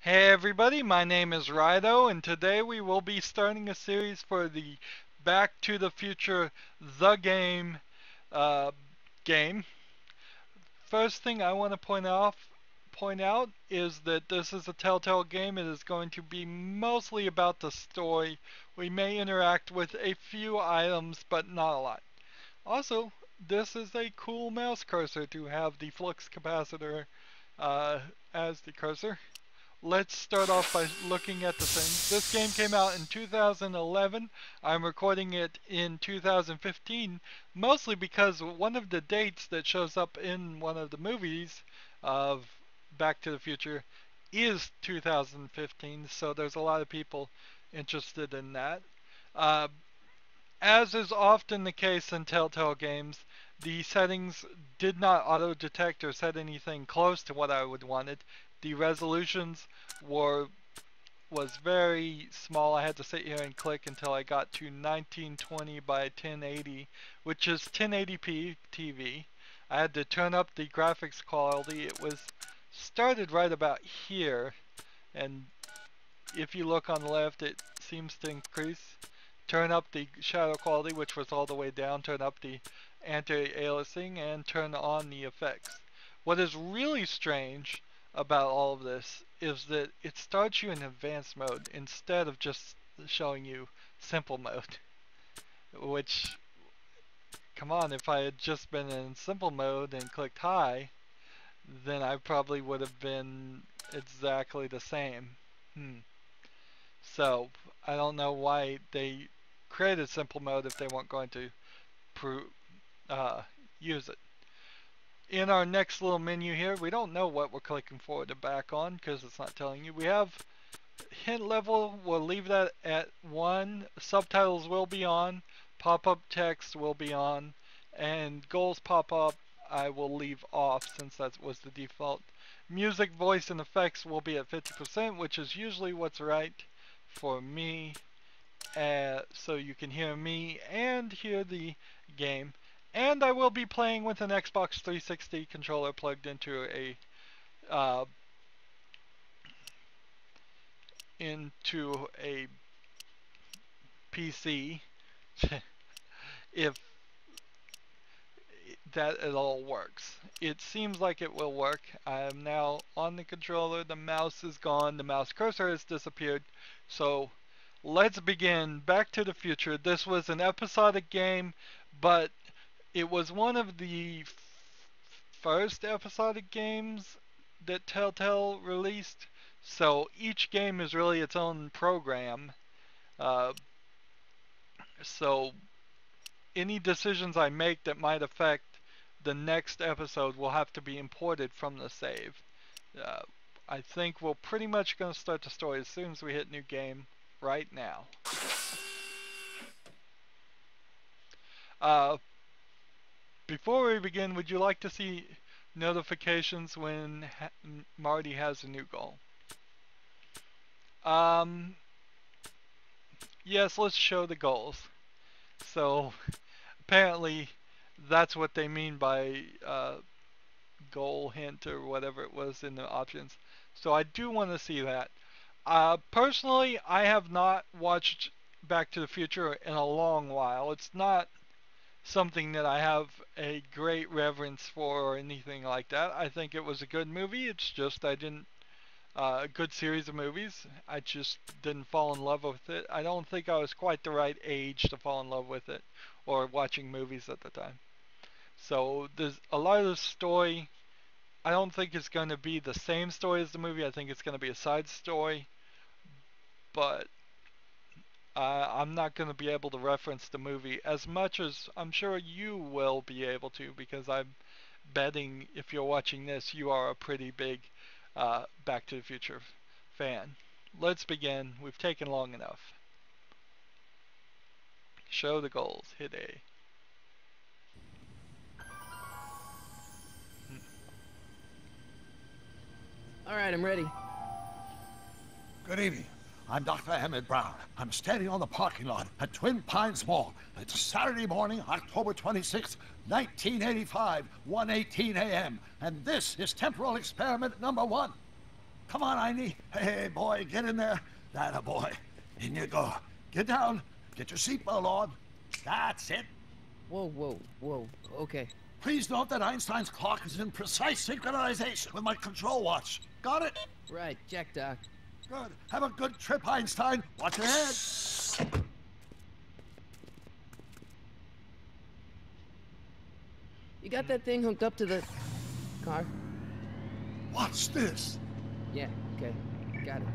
Hey everybody, my name is Rydo, and today we will be starting a series for the Back to the Future The uh, game. First thing I want to point out is that this is a Telltale game. It is going to be mostly about the story. We may interact with a few items, but not a lot. Also, this is a cool mouse cursor to have the flux capacitor uh, as the cursor. Let's start off by looking at the thing. This game came out in 2011. I'm recording it in 2015, mostly because one of the dates that shows up in one of the movies of Back to the Future is 2015, so there's a lot of people interested in that. Uh, as is often the case in Telltale games, the settings did not auto-detect or set anything close to what I would wanted. The resolutions were was very small. I had to sit here and click until I got to 1920 by 1080, which is 1080p TV. I had to turn up the graphics quality. It was started right about here, and if you look on the left, it seems to increase. Turn up the shadow quality, which was all the way down. Turn up the anti-aliasing and turn on the effects. What is really strange about all of this is that it starts you in advanced mode instead of just showing you simple mode. Which, come on, if I had just been in simple mode and clicked high, then I probably would have been exactly the same. So, I don't know why they created simple mode if they weren't going to uh, use it. In our next little menu here, we don't know what we're clicking forward to back on because it's not telling you. We have hint level, we'll leave that at 1. Subtitles will be on. Pop-up text will be on. And goals pop-up I will leave off since that was the default. Music, voice, and effects will be at 50%, which is usually what's right for me. So you can hear me and hear the game. And I will be playing with an Xbox 360 controller plugged uh, into a PC if that it all works. It seems like it will work. I am now on the controller. The mouse is gone. The mouse cursor has disappeared. So let's begin. Back to the Future. This was an episodic game, but it was one of the first episodic games that Telltale released. So each game is really its own program. Uh, so any decisions I make that might affect the next episode will have to be imported from the save. Uh, I think we're pretty much going to start the story as soon as we hit new game right now. Uh, Before we begin, would you like to see notifications when Marty has a new goal? Um, yes, let's show the goals. So apparently that's what they mean by goal hint or whatever it was in the options. So I do want to see that. Personally, I have not watched Back to the Future in a long while. It's not something that I have a great reverence for or anything like that. I think it was a good movie. It's just I didn't a good series of movies. I just didn't fall in love with it. I don't think I was quite the right age to fall in love with it or watching movies at the time. So there's a lot of the story. I don't think it's going to be the same story as the movie. I think it's going to be a side story, but I'm not going to be able to reference the movie as much as I'm sure you will be able to, because I'm betting if you're watching this, you are a pretty big Back to the Future fan. Let's begin. We've taken long enough. Show the goals. Hit A. All right, I'm ready. Good evening. I'm Dr. Emmett Brown. I'm standing on the parking lot at Twin Pines Mall. It's Saturday morning, October 26, 1985, 1:18 a.m. And this is temporal experiment number 1. Come on, Einie. Hey, boy, get in there. That a boy. In you go. Get down. Get your seatbelt on. That's it. Whoa, whoa, whoa. Okay. Please note that Einstein's clock is in precise synchronization with my control watch. Got it? Right, check, Doc. Good. Have a good trip, Einstein. Watch your head. You got that thing hooked up to the car? Watch this. Yeah, okay. Got it.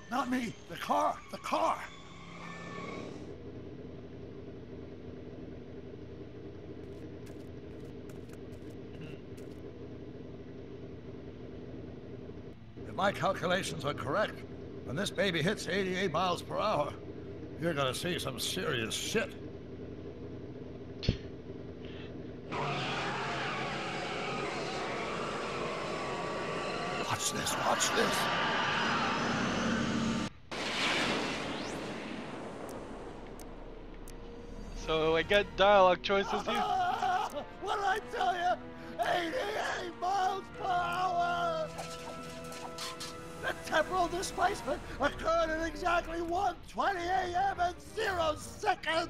Not me. The car. The car. If my calculations are correct, when this baby hits 88 miles per hour, you're gonna see some serious shit. Watch this, watch this. So I get dialogue choices here. What did I tell you? 88 miles per hour! The temporal displacement occurred at exactly 1:20 a.m. and 0 seconds!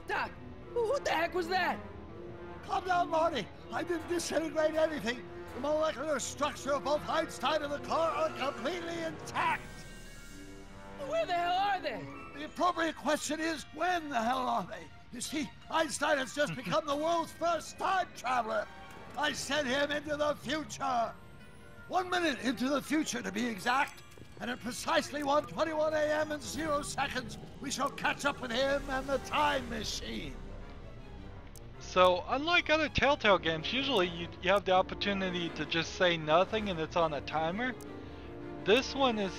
Doc, what the heck was that? Calm down, Marty. I didn't disintegrate anything. The molecular structure of both Einstein and the car are completely intact. Where the hell are they? The appropriate question is, when the hell are they? You see, Einstein has just become the world's first time traveler. I sent him into the future. 1 minute into the future, to be exact. And at precisely 1:21 a.m. and 0 seconds, we shall catch up with him and the time machine. So, unlike other Telltale games, usually you have the opportunity to just say nothing and it's on a timer. This one is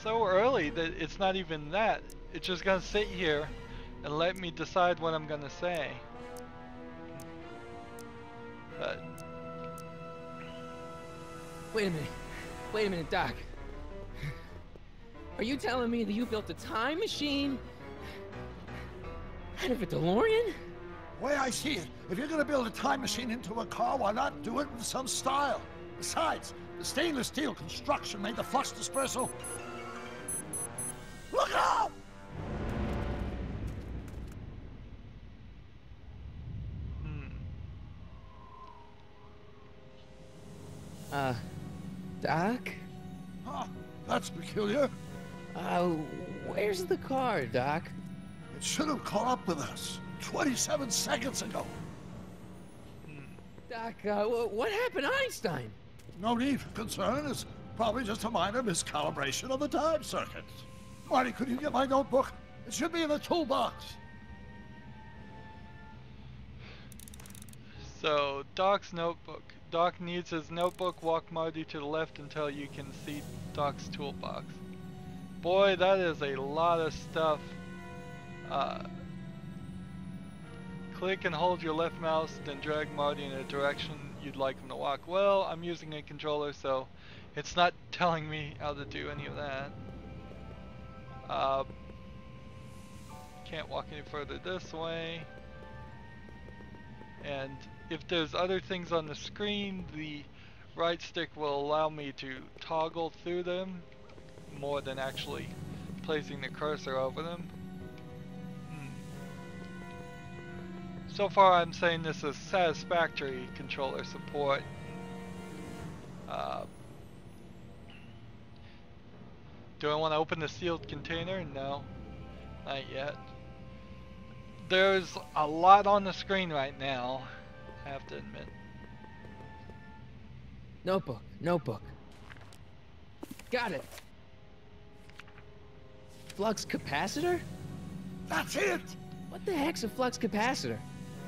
so early that it's not even that. It's just gonna sit here and let me decide what I'm gonna say. But Wait a minute, Doc. Are you telling me that you built a time machine out of a DeLorean? The way I see it, if you're gonna build a time machine into a car, why not do it with some style? Besides, the stainless steel construction made the flux dispersal. Look out! Doc? Huh, that's peculiar. Where's the car, Doc? It should have caught up with us 27 seconds ago. Doc, what happened to Einstein? No need for concern. It's probably just a minor miscalibration of the time circuits. Marty, could you get my notebook? It should be in the toolbox. So, Doc's notebook. Doc needs his notebook. Walk Marty to the left until you can see Doc's toolbox. Boy, that is a lot of stuff. Click and hold your left mouse, then drag Marty in a direction you'd like him to walk. Well, I'm using a controller, so it's not telling me how to do any of that. Can't walk any further this way. And if there's other things on the screen, the right stick will allow me to toggle through them more than actually placing the cursor over them. So far I'm saying this is satisfactory controller support. Do I want to open the sealed container? No, not yet. There's a lot on the screen right now, I have to admit. Notebook. Got it. Flux capacitor? That's it! What the heck's a flux capacitor?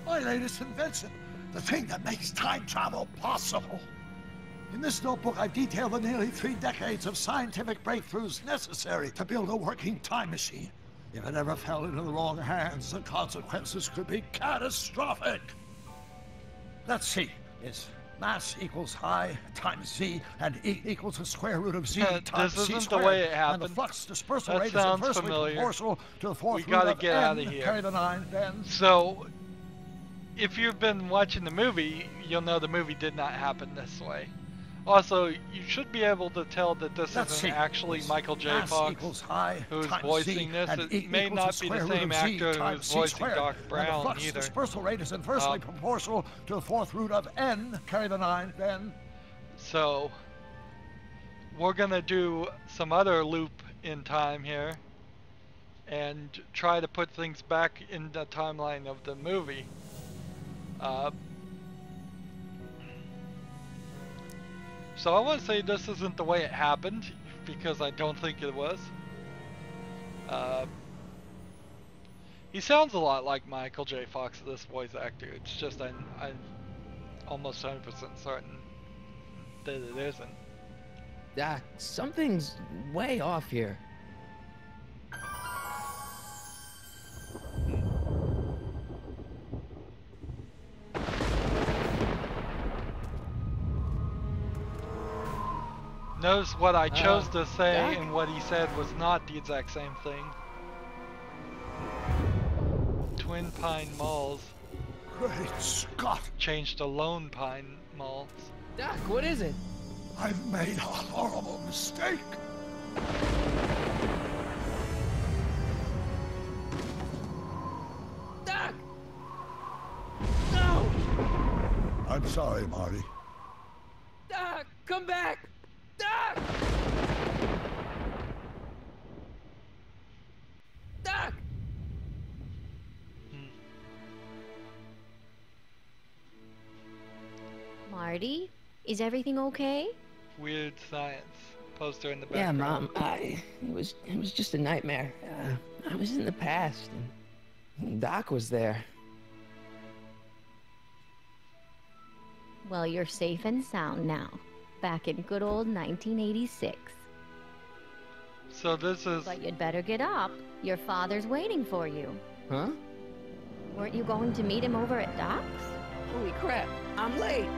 My latest invention, the thing that makes time travel possible. In this notebook, I've detailed the nearly 3 decades of scientific breakthroughs necessary to build a working time machine. If it ever fell into the wrong hands, the consequences could be catastrophic. Let's see, is Mass equals I times Z, and E equals the square root of Z times This C isn't squared. the way it And the happened. flux dispersal That rate is sounds inversely familiar. proportional to the fourth We root gotta of get N, out of here. carry the 9, then... So, if you've been watching the movie, you'll know the movie did not happen this way. Also, you should be able to tell that this isn't actually Michael J. Fox who's voicing this. It may not be the same actor who's voicing Doc Brown either. The either. dispersal rate is inversely proportional to the fourth root of N, carry the 9, then... So, we're gonna do some other loop in time here and try to put things back in the timeline of the movie. So I want to say this isn't the way it happened, because I don't think it was. He sounds a lot like Michael J. Fox, this voice actor. It's just I'm almost 100% certain that it isn't. Doc, something's way off here. Notice what I chose to say Doc? and what he said was not the exact same thing. Twin Pine Malls Great Scott! changed to Lone Pine Malls. Doc, what is it? I've made a horrible mistake! Doc! No! I'm sorry, Marty. Doc, come back! Doc! Doc! Marty, is everything okay? Weird Science poster in the Yeah, background. Mom, it was just a nightmare. I was in the past, and Doc was there. Well, you're safe and sound now. Back in good old 1986. So this is But you'd better get up. Your father's waiting for you. Huh? Weren't you going to meet him over at Doc's? Holy crap, I'm late!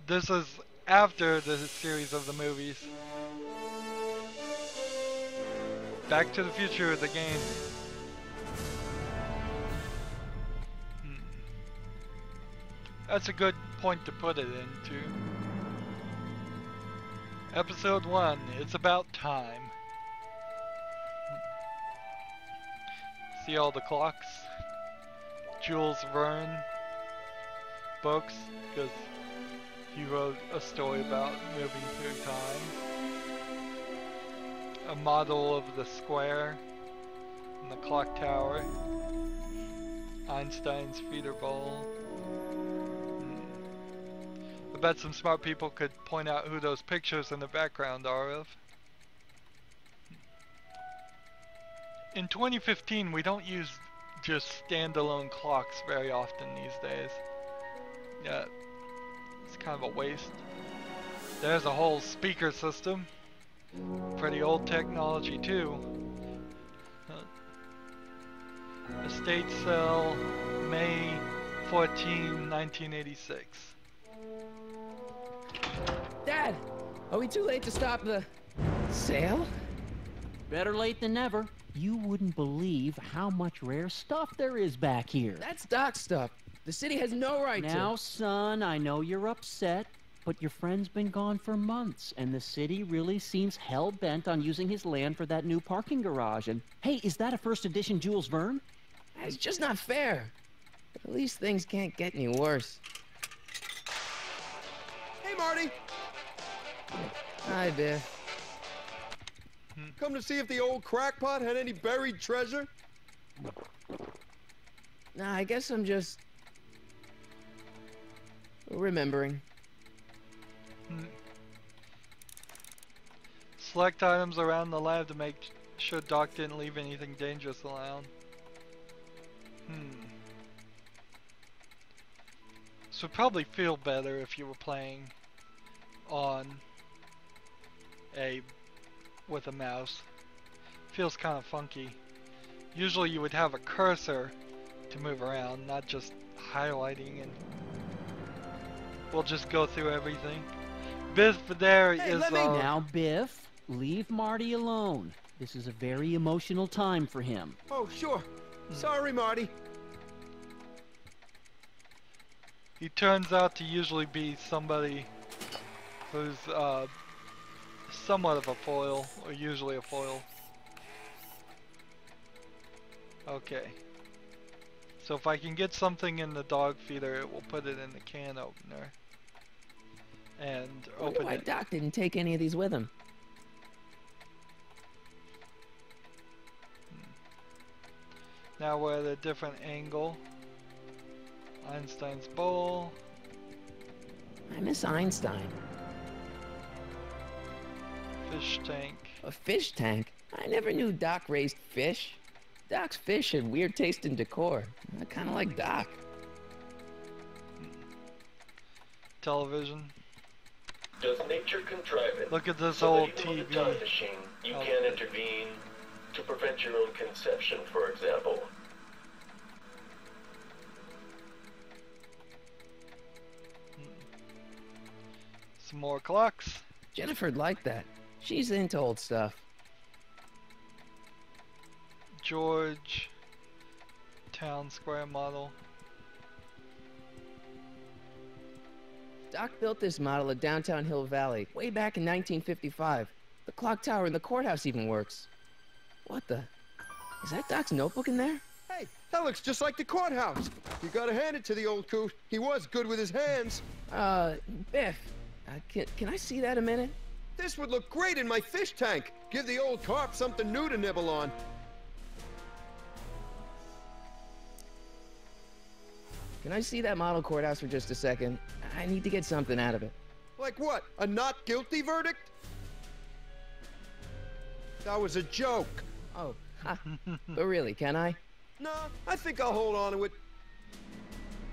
this is after the series of the movies. Back to the Future, the game. That's a good point to put it into. Episode 1, it's about time. See all the clocks? Jules Verne books, because he wrote a story about moving through time. A model of the square and the clock tower. Einstein's feeder bowl. I bet some smart people could point out who those pictures in the background are of. In 2015, we don't use just standalone clocks very often these days. Yeah, it's kind of a waste. There's a whole speaker system. Pretty old technology too. Estate sale, May 14, 1986. Dad, are we too late to stop the sale? Better late than never. You wouldn't believe how much rare stuff there is back here. That's Doc's stuff. The city has no right to. Now, son, I know you're upset, but your friend's been gone for months, and the city really seems hell-bent on using his land for that new parking garage. And, hey, is that a first edition Jules Verne? It's just not fair. At least things can't get any worse. Hey, Marty! Hi, Biff. Come to see if the old crackpot had any buried treasure? Nah, I guess I'm just remembering. Select items around the lab to make sure Doc didn't leave anything dangerous around. This would probably feel better if you were playing on with a mouse. Feels kind of funky. Usually you would have a cursor to move around, not just highlighting and we'll just go through everything. Biff there Hey, is let me Now, Biff, leave Marty alone. This is a very emotional time for him. Oh, sure. Sorry, Marty. he turns out to usually be somebody who's somewhat of a foil, or usually a foil. Okay. So if I can get something in the dog feeder, it will put it in the can opener. And Wonder open why it. Doc didn't take any of these with him. Now we're at a different angle. Einstein's bowl. I miss Einstein. Fish tank. A fish tank? I never knew Doc raised fish. Doc's fish had weird taste in decor. I kind of like Doc. Television. Does nature contrive it? Look at this so old that even with TV. a time machine, you can intervene to prevent your own conception, for example. Some more clocks. Jennifer'd like that. She's into old stuff. George. Town square model. Doc built this model at downtown Hill Valley way back in 1955. The clock tower in the courthouse even works. What the? Is that Doc's notebook in there? Hey, that looks just like the courthouse. You gotta hand it to the old coot. He was good with his hands. Biff, can I see that a minute? This would look great in my fish tank. Give the old carp something new to nibble on. Can I see that model courthouse for just a second? I need to get something out of it. Like what? A not guilty verdict? That was a joke. Oh, ha. But really, can I? No, I think I'll hold on to it.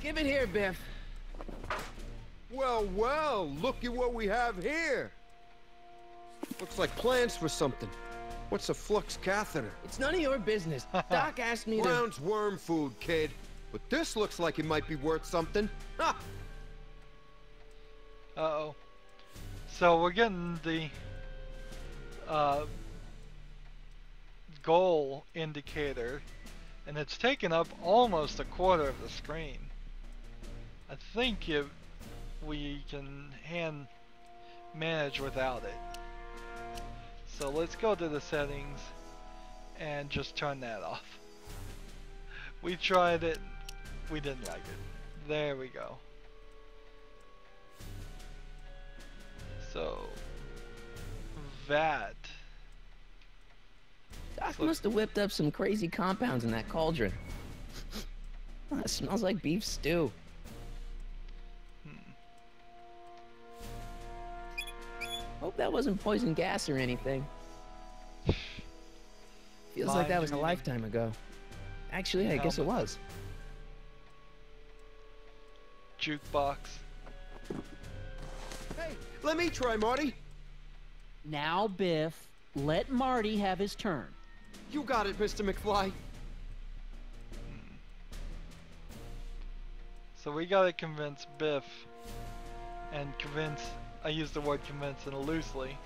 Give it here, Biff. Well, well, look at what we have here. Looks like plans for something. What's a flux catheter? It's none of your business. Doc asked me to... Brown's worm food, kid. But this looks like it might be worth something. Ha! Uh-oh. So we're getting the goal indicator, and it's taken up almost a quarter of the screen. I think we can manage without it. So let's go to the settings and just turn that off. We tried it, we didn't like it. There we go. So, that. Doc must have whipped up some crazy compounds in that cauldron. Oh, it smells like beef stew. Hope that wasn't poison gas or anything. Feels like that was a Mind lifetime ago. Actually, I guess it was. Jukebox. Hey, let me try, Marty. Now, Biff, let Marty have his turn. You got it, Mr. McFly. So we gotta convince Biff, and convince, I use the word convince in loosely,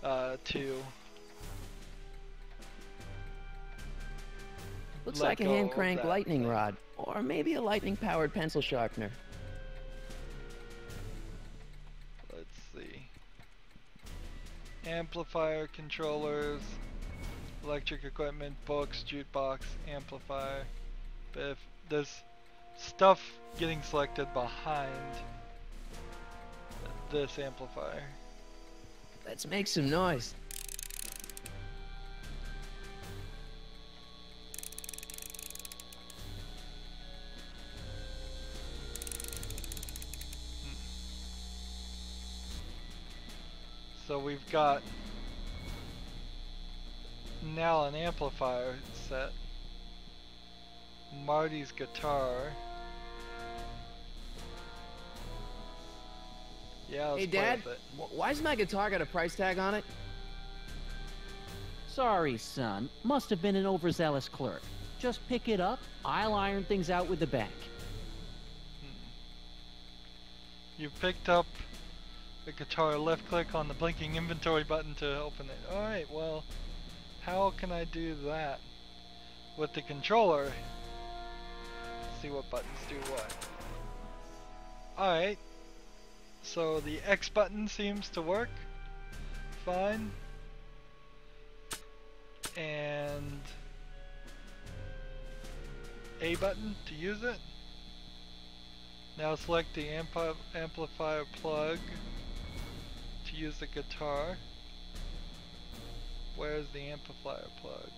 to Looks let like a go of hand crank that lightning thing. rod. Or maybe a lightning powered pencil sharpener. Let's see. Amplifier, controllers, electric equipment, books, jukebox, amplifier, Biff. There's stuff getting selected behind this amplifier. Let's make some noise. So we've got now an amplifier set, Marty's guitar. Yeah, let's Hey, play Dad, with it. why's my guitar got a price tag on it? Sorry, son. Must have been an overzealous clerk. Just pick it up. I'll iron things out with the bank. You picked up the guitar. Left click on the blinking inventory button to open it. Alright, well, how can I do that with the controller? Let's see what buttons do what. Alright, so the X button seems to work fine. And A button to use it. Now select the amplifier plug to use the guitar. Where's the amplifier plug?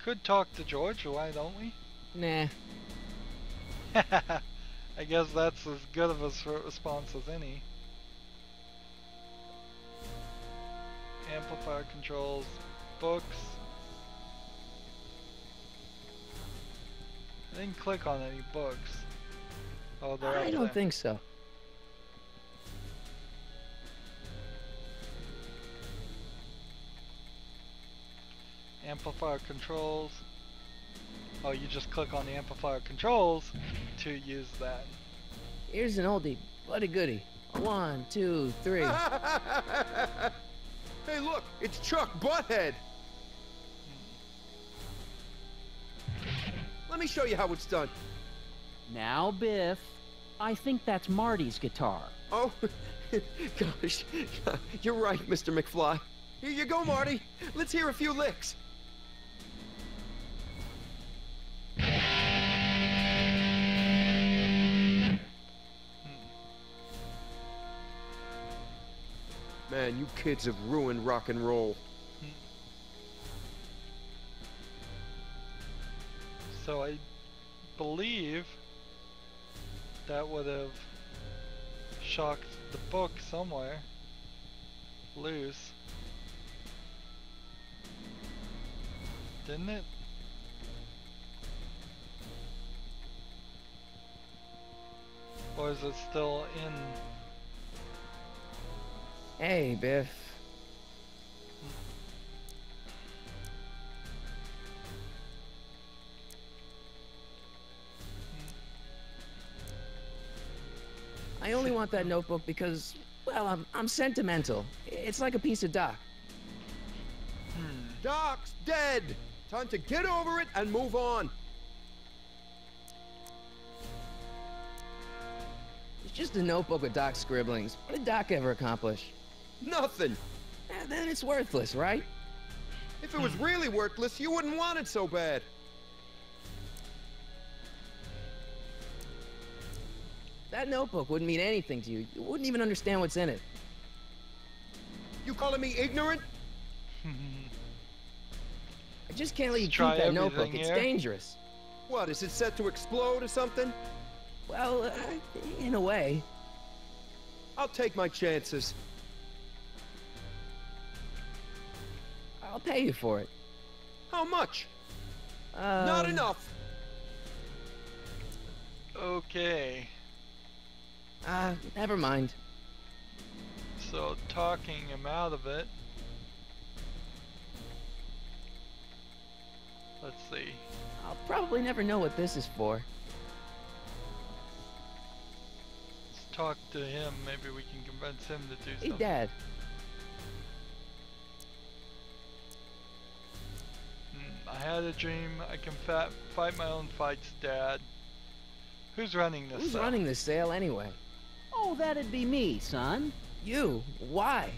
Could talk to George, why don't we? Nah. I guess that's as good of a response as any. Amplifier controls, books. I didn't click on any books. Oh, they're I up don't there. think so. Amplifier controls. Oh, you just click on the amplifier controls to use that. Here's an oldie, but a goodie. 1, 2, 3. Hey, look, it's Chuck Butthead. Let me show you how it's done. Now, Biff, I think that's Marty's guitar. Oh, gosh, you're right, Mr. McFly. Here you go, Marty. Let's hear a few licks. Man, you kids have ruined rock and roll. So I believe that would have shocked the book somewhere loose. Didn't it? Or is it still in? Hey, Biff. I only want that notebook because, well, I'm sentimental. It's like a piece of Doc. Doc's dead. Time to get over it and move on. It's just a notebook with Doc's scribblings. What did Doc ever accomplish? Nothing. Then it's worthless, right? If it was really worthless, you wouldn't want it so bad. That notebook wouldn't mean anything to you. You wouldn't even understand what's in it. You calling me ignorant? I just can't let you keep try that notebook. everything It's here. dangerous. What, is it set to explode or something? Well, in a way. I'll take my chances. I'll pay you for it. How much? Not enough. Okay. Never mind. So talking him out of it. Let's see. I'll probably never know what this is for. Let's talk to him. Maybe we can convince him to do Hey, something. Dad. I had a dream. I can fight my own fights, Dad. Who's running this? Who's cell? running this sale anyway? Oh, that'd be me, son. You. Why?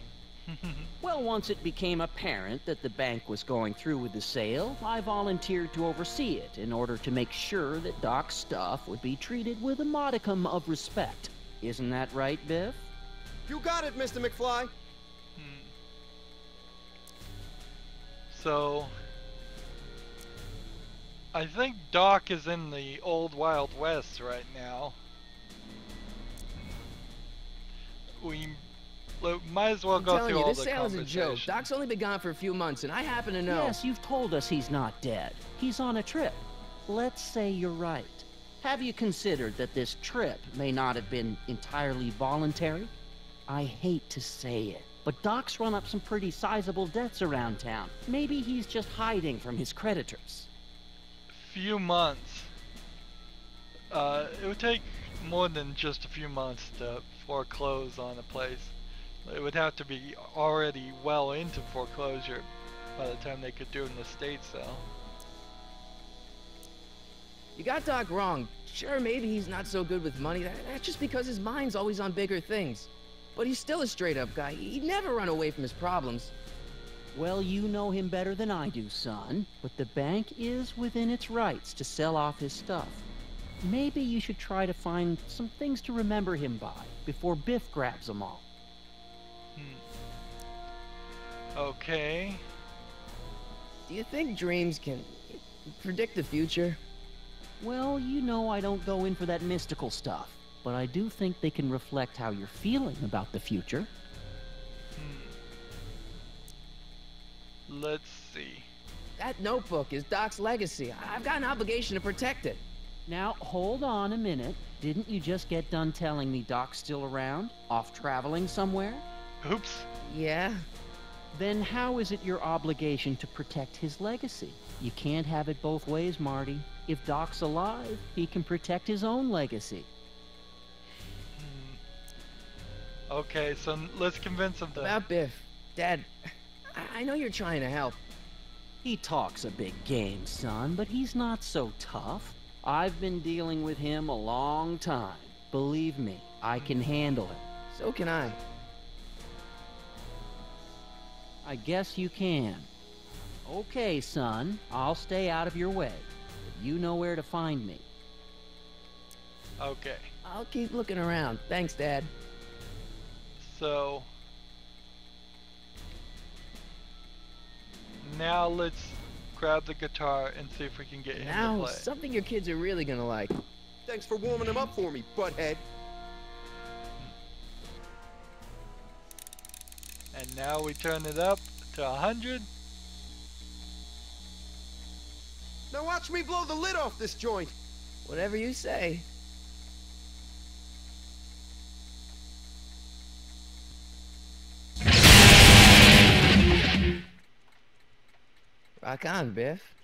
Well, once it became apparent that the bank was going through with the sale, I volunteered to oversee it in order to make sure that Doc's stuff would be treated with a modicum of respect. Isn't that right, Biff? You got it, Mr. McFly. So, I think Doc is in the old Wild West right now. We might as well I'm go telling through you, all this the sale is a joke. conversation. Doc's only been gone for a few months, and I happen to know. Yes, you've told us he's not dead. He's on a trip. Let's say you're right. Have you considered that this trip may not have been entirely voluntary? I hate to say it, but Doc's run up some pretty sizable debts around town. Maybe he's just hiding from his creditors. Few months. It would take more than just a few months to foreclose on a place. It would have to be already well into foreclosure by the time they could do an estate sale. You got Doc wrong. Sure, maybe he's not so good with money. That's just because his mind's always on bigger things. But he's still a straight-up guy. He'd never run away from his problems. Well, you know him better than I do, son. But the bank is within its rights to sell off his stuff. Maybe you should try to find some things to remember him by before Biff grabs them all. Okay. Do you think dreams can predict the future? Well, you know I don't go in for that mystical stuff, but I do think they can reflect how you're feeling about the future. Let's see. That notebook is Doc's legacy. I've got an obligation to protect it. Now, hold on a minute. Didn't you just get done telling me Doc's still around? Off traveling somewhere? Oops. Yeah? Then how is it your obligation to protect his legacy? You can't have it both ways, Marty. If Doc's alive, he can protect his own legacy. Okay, so let's convince him to... About Biff. Dad, I know you're trying to help. He talks a big game, son, but he's not so tough. I've been dealing with him a long time. Believe me, I can handle him. So can I. I guess you can. Okay, son, I'll stay out of your way. But you know where to find me. Okay. I'll keep looking around. Thanks, Dad. So... now let's grab the guitar and see if we can get him to Now, play. something your kids are really gonna like. Thanks for warming them up for me, butthead. And now we turn it up to 100. Now watch me blow the lid off this joint. Whatever you say. Rock on, Biff.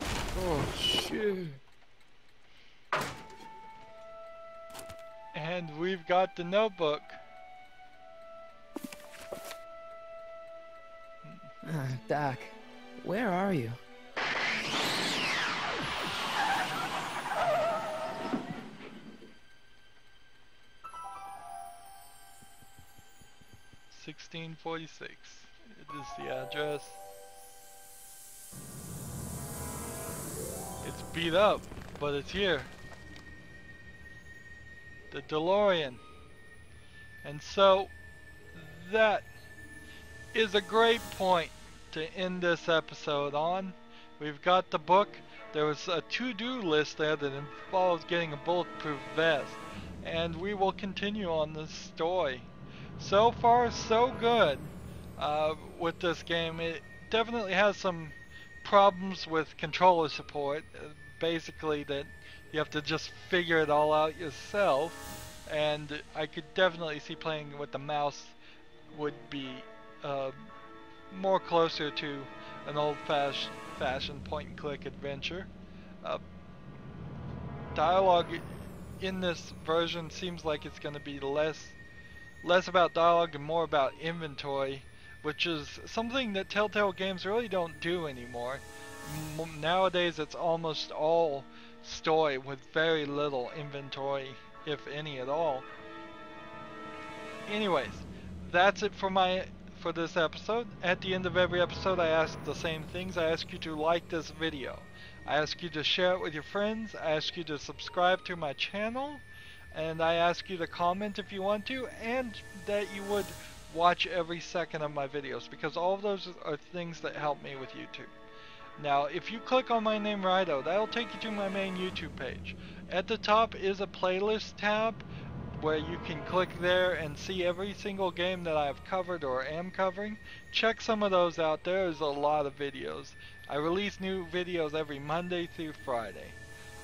Oh, shit. And we've got the notebook. Doc, where are you? $16.46. It is the address. It's beat up, but it's here. The DeLorean. And so that is a great point to end this episode on. We've got the book. There was a to-do list there that involves getting a bulletproof vest. And we will continue on this story. So far, so good with this game. It definitely has some problems with controller support. Basically that you have to just figure it all out yourself. And I could definitely see playing with the mouse would be more closer to an old-fashioned point-and-click adventure. Dialogue in this version seems like it's going to be less about dialogue and more about inventory, which is something that Telltale games really don't do anymore. Nowadays it's almost all story with very little inventory, if any at all. Anyways, that's it for this episode. At the end of every episode I ask the same things. I ask you to like this video. I ask you to share it with your friends. I ask you to subscribe to my channel. And I ask you to comment if you want to, and that you would watch every second of my videos, because all of those are things that help me with YouTube. Now, if you click on my name Rydo, that'll take you to my main YouTube page. At the top is a playlist tab where you can click there and see every single game that I've covered or am covering. Check some of those out. There's a lot of videos. I release new videos every Monday through Friday.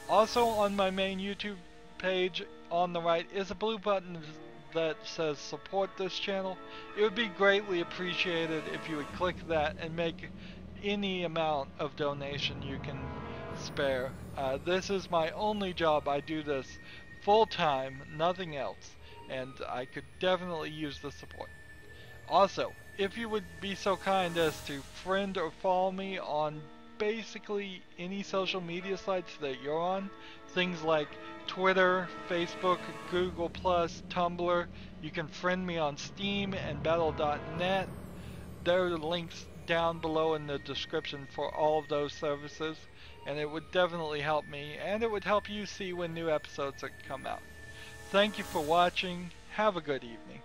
Also on my main YouTube page on the right is a blue button that says support this channel. It would be greatly appreciated if you would click that and make any amount of donation you can spare. This is my only job. I do this full time, nothing else, and I could definitely use the support. Also, if you would be so kind as to friend or follow me on basically any social media sites that you're on, things like Twitter, Facebook, Google+, Tumblr. You can friend me on Steam and Battle.net. There are links down below in the description for all of those services, and it would definitely help me, and it would help you see when new episodes come out. Thank you for watching. Have a good evening.